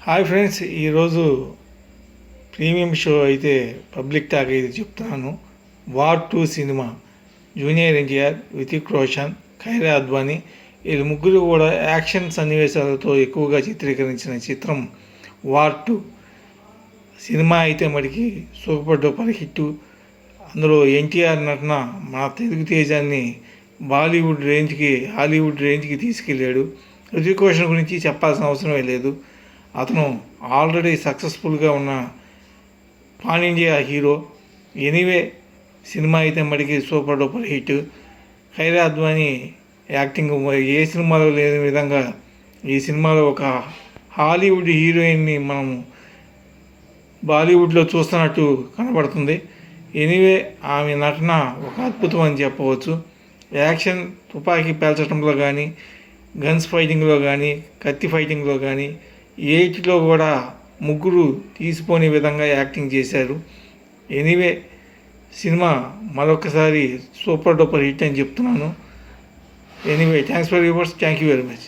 Hi friends, ఈరోజు premium show అయితే public talk అయితే చెప్తున్నాను. వార్ 2 సినిమా జూనియర్ ఎన్టీఆర్, హృతిక్ రోషన్, ఖైరా అద్వానీ వీళ్ళు ముగ్గురు కూడా యాక్షన్ సన్నివేశాలతో ఎక్కువగా చిత్రీకరించిన చిత్రం వార్ 2 సినిమా అయితే మడికి సూపర్ డూపర్ హిట్. అందులో ఎన్టీఆర్ నటన మన తెలుగు తేజాన్ని బాలీవుడ్ రేంజ్కి, హాలీవుడ్ రేంజ్కి తీసుకెళ్ళాడు. హృతిక్ రోషన్ గురించి చెప్పాల్సిన అవసరమే లేదు. అతను ఆల్రెడీ సక్సెస్ఫుల్గా ఉన్న pan India hero. Anyway cinema అయితే మడికి super duper hit. Kiara Advani acting ఏ సినిమాలో లేని విధంగా ఈ సినిమాలో ఒక హాలీవుడ్ హీరోయిన్ని మనం బాలీవుడ్లో చూస్తున్నట్టు కనబడుతుంది. ఎనీవే ఆమె నటన ఒక అద్భుతం అని చెప్పవచ్చు. యాక్షన్, తుపాకీ పేల్చడంలో కానీ, గన్స్ ఫైటింగ్లో కానీ, కత్తి ఫైటింగ్లో కానీ ఏటిలో కూడా ముగ్గురు తీసిపోని విధంగా యాక్టింగ్ చేశారు. ఎనీవే సినిమా మరొకసారి సూపర్ డూపర్ హిట్ అని చెప్తున్నాను. Anyway thanks for yours. Thank you very much.